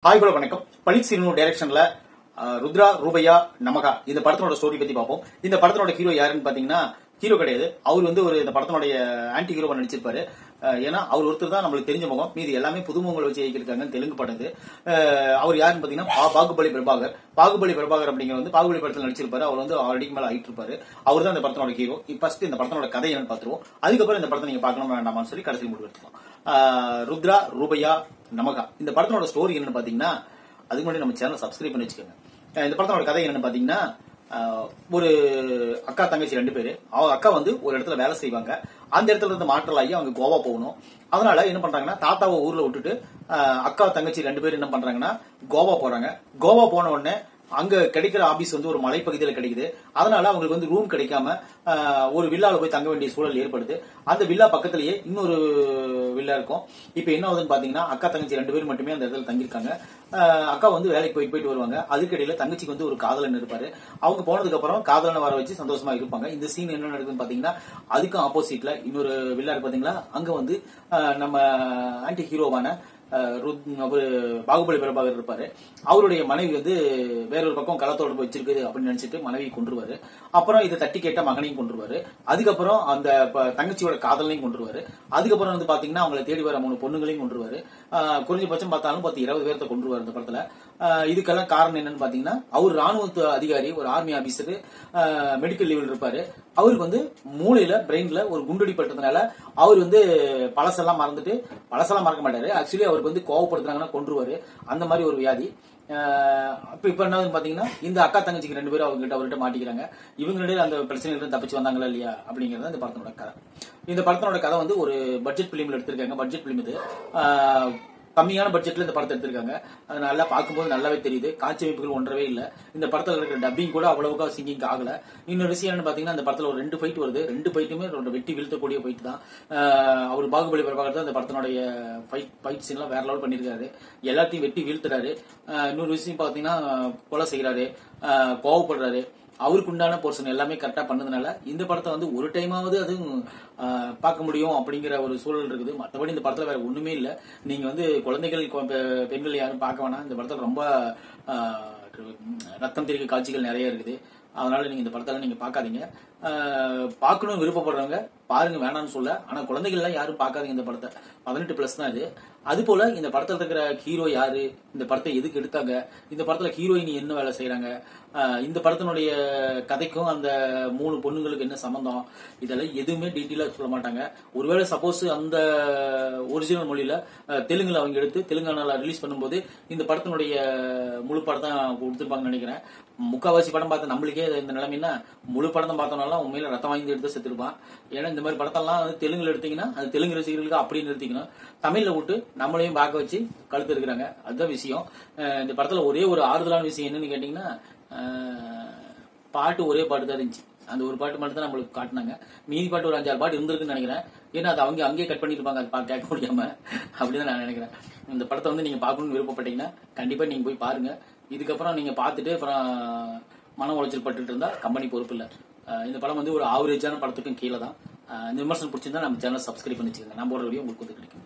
Hi bro, வணக்கம். பனித் சினு டைரக்ஷன்ல ருத்ரா ரூபையா நமகா இந்த படத்தோட ஸ்டோரி பத்தி பார்ப்போம். இந்த படத்தோட ஹீரோ யாருன்னு பாத்தீங்கன்னா, ஹீரோ கிடையாது, அவர் வந்து ஒரு இந்த படத்தினுடைய ஆன்டி ஹீரோவா நடிச்சிருப்பாரு. ஏன்னா அவர் ஒருத்தர் தான் நம்மளுக்கு தெரிஞ்ச முகம், மீது எல்லாமே புதுமுகங்களை வச்சு இயக்கிருக்காங்க. தெலுங்கு படம். அவர் யாருன்னு பாத்தீங்கன்னா பாகுபலி பிரபாகர். பாகுபலி பிரபாகர் அப்படிங்கிற வந்து பாகுபலி படத்தில் நடிச்சிருப்பாரு. அவர் வந்து ஆல்ரெடி மேல ஆயிட்டு இருப்பாரு. அவர் தான் இந்த படத்தோட ஹீரோ. ஃபர்ஸ்ட் இந்த படத்தோட கதை என்னன்னு பாத்துருவோம். அதுக்கப்புறம் இந்த படத்தை நீங்க பார்க்கணும் வேண்டாமான்னு சொல்லி கடைசி முடிவு எடுத்துக்கலாம். ருத்ரா ரூபையா நமகா இந்த படத்தோட ஸ்டோரி என்னன்னு பாத்தீங்கன்னா, அதுக்கு முன்னாடி நம்ம சேனல் சப்ஸ்கிரைப் பண்ணி வச்சுக்கோங்க. இந்த படத்தோட கதை என்னன்னு பாத்தீங்கன்னா, ஒரு அக்கா தங்கச்சி 2 பேரு. அவங்க அக்கா வந்து ஒரு இடத்துல வேலை செய்வாங்க. அந்த இடத்துல இருந்து மாற்றல் ஆகி அவங்க கோவா போகணும். அதனால என்ன பண்றாங்கன்னா, தாத்தாவை ஊர்ல விட்டுட்டு அக்கா தங்கச்சி 2 பேரும் என்ன பண்றாங்கன்னா கோவா போறாங்க. கோவா போன உடனே அங்க கிடைக்கிற ஆபீஸ் வந்து ஒரு மலைப்பகுதியில் கிடைக்குது. அதனால அவங்களுக்கு வந்து ரூம் கிடைக்காம ஒரு வில்லால போய் தங்க வேண்டிய சூழல் ஏற்படுது. அந்த வில்லா பக்கத்திலேயே இன்னொரு வில்லா இருக்கும். இப்ப என்ன ஆகுதுன்னு பாத்தீங்கன்னா, அக்கா தங்கச்சி 2 பேரும் மட்டுமே அந்த இடத்துல தங்கிருக்காங்க. அக்கா வந்து வேலைக்கு போயிட்டு வருவாங்க. அதுக்கிடையில தங்கச்சிக்கு வந்து ஒரு காதலன் இருப்பாரு. அவங்க போனதுக்கு அப்புறம் காதலனை வர வச்சு சந்தோஷமா இருப்பாங்க. இந்த சீன் என்ன நடக்குதுன்னு பாத்தீங்கன்னா, அதுக்கும் ஆப்போசிட்ல இன்னொரு வில்லா இருக்கு பாத்தீங்களா, அங்க வந்து நம்ம ஆன்டி ஹீரோவான பாகுபலி பிரபாகர் இருப்பாரு. அவருடைய மனைவி வந்து வேறொரு பக்கம் களத்தோடு வச்சிருக்குது அப்படின்னு நினைச்சிட்டு மனைவி கொண்டுருவாரு. அப்புறம் இதை தட்டி கேட்ட மகனையும் கொண்டுருவாரு. அதுக்கப்புறம் அந்த தங்கச்சியோட காதலையும் கொண்டுருவாரு. அதுக்கப்புறம் வந்து பாத்தீங்கன்னா அவங்களை தேடி வர 3 பொண்ணுங்களையும் கொண்டுருவாரு. குறைஞ்சபட்சம் பார்த்தாலும் 10-20 பேர்த்த கொண்டுருவாரு இந்த படத்துல. இதுக்கெல்லாம் காரணம் என்னன்னு பாத்தீங்கன்னா, அவர் ராணுவ அதிகாரி, ஒரு ஆர்மி ஆபீசர், மெடிக்கல் லீவில் இருப்பாரு. அவருக்கு வந்து மூளையில பிரெயின்ல ஒரு குண்டடி பட்டதுனால அவர் வந்து பழசெல்லாம் மறக்க மாட்டாரு. ஆக்சுவலி அவருக்கு வந்து கோவப்படுத்துறாங்கன்னா கொன்றுவாரு. அந்த மாதிரி ஒரு வியாதி. இப்ப என்ன பாத்தீங்கன்னா, இந்த அக்கா தங்கச்சிக்கு 2 பேரும் அவர்கிட்ட மாட்டிக்கிறாங்க. இவங்க அந்த பிரச்சனைகள் தப்பிச்சு வந்தாங்களா இல்லையா அப்படிங்கறது இந்த படத்தோட கதை. இந்த படத்தோட கதை வந்து ஒரு பட்ஜெட் பிலிம்ல எடுத்திருக்காங்க. பட்ஜெட் பிலிம் இது. கம்மியான பட்ஜெட்ல இந்த படத்தை எடுத்திருக்காங்க. அது நல்லா பார்க்கும்போது நல்லாவே தெரியுது. காட்சி அமைப்புகள் ஒன்றவே இல்ல. இந்த படத்துல இருக்கிற டப்பிங் கூட அவ்வளவுக்கா சிங்கிங் ஆகல. இன்னொரு விஷயம் என்னன்னு பாத்தீங்கன்னா, இந்த படத்துல ஒரு 2 ஃபைட் வருது. 2 ஃபைட்டுமே வெட்டி வீழ்த்தக்கூடிய ஃபைட் தான். அவர் பாகுபலி பிரபாகர் தான் இந்த படத்தினுடைய ஃபைட் சீன் எல்லாம் வேற லெவல் பண்ணிருக்காரு. எல்லாத்தையும் வெட்டி வீழ்த்துறாரு. இன்னொரு விஷயம் பாத்தீங்கன்னா, கொலை செய்யறாரு, கோவப்படுறாரு. அவருக்கு உண்டான போர்ஷன் எல்லாமே கரெக்டா பண்ணதுனால இந்த படத்தை வந்து ஒரு டைமாவது அது பார்க்க முடியும் அப்படிங்கிற ஒரு சூழல் இருக்குது. மற்றபடி இந்த படத்துல வேற ஒண்ணுமே இல்ல. நீங்க வந்து குழந்தைகள் பெண்கள் யாரும் பார்க்க வேணாம். இந்த படத்துல ரொம்ப ரத்தம் தெரிவிக்க காட்சிகள் நிறைய இருக்குது. அதனால நீங்க இந்த படத்தெல்லாம் நீங்க பாக்காதீங்க. பார்க்கணும் விருப்பப்படுறவங்க பாருங்க, வேணாம்னு சொல்ல. ஆனா குழந்தைகள் எல்லாம் யாரும் பார்க்காதீங்க. இந்த படத்தை 18+ தான் இது. அது போல இந்த படத்துல இருக்கிற ஹீரோ யாரு, இந்த படத்தை எதுக்கு எடுத்தாங்க, இந்த படத்துல ஹீரோயினி என்ன வேலை செய்யறாங்க, இந்த படத்தினுடைய கதைக்கும் அந்த 3 பொண்ணுங்களுக்கு என்ன சம்பந்தம், இதெல்லாம் எதுவுமே டீட்டெயிலா சொல்ல மாட்டாங்க. ஒருவேளை சப்போஸ் அந்த ஒரிஜினல் மொழியில தெலுங்குல அவங்க எடுத்து தெலுங்கானால ரிலீஸ் பண்ணும்போது இந்த படத்தினுடைய முழு படத்தை கொடுத்துருப்பாங்கன்னு நினைக்கிறேன். முக்காவாசி படம் பார்த்த நம்மளுக்கே இந்த நிலைமைன்னா, முழு படம் பார்த்தோம்னால உண்மையில ரத்தம் வாங்கி எடுத்து செத்துருப்பான். ஏன்னா இந்த மாதிரி படத்தெல்லாம் வந்து தெலுங்குல எடுத்தீங்கன்னா அது தெலுங்கு ரசிகர்களுக்கு அப்படி நிறுத்திக்கணும். தமிழ்ல விட்டு நம்மளையும் பார்க்க வச்சு கழுத்து இருக்கிறாங்க. அதுதான் விஷயம். இந்த படத்துல ஒரே ஒரு ஆறுதலான விஷயம் என்னன்னு கேட்டீங்கன்னா, பாட்டு ஒரே பாட்டு தான் இருந்துச்சு. அந்த ஒரு பாட்டு மட்டும் தான் நம்மளுக்கு காட்டினாங்க. மீதி பாட்டு ஒரு 5-6 பாட்டு இருந்திருக்குன்னு நினைக்கிறேன். ஏன்னா அது அவங்க அங்கேயே கட் பண்ணிருப்பாங்க, அது பாட்டு கேட்க முடியாம. அப்படிதான் நான் நினைக்கிறேன். இந்த படத்தை வந்து நீங்க பார்க்கணும்னு விருப்பப்பட்டீங்கன்னா கண்டிப்பா நீங்க போய் பாருங்க. இதுக்கப்புறம் நீங்க பார்த்துட்டு அப்புறம் மன உளைச்சல் பட்டு இருந்தா கம்பெனி பொறுப்பு இல்ல. இந்த படம் வந்து ஒரு ஆவரேஜான படத்துக்கும் கீழே தான். இந்த விமர்சனம் பிடிச்சிருந்தா நம்ம சேனல் சப்ஸ்கிரைப் பண்ணி வச்சுக்கோங்க. நம்ம ஒரு வீடியோ உங்களுக்கு வந்து கிடைக்கும்.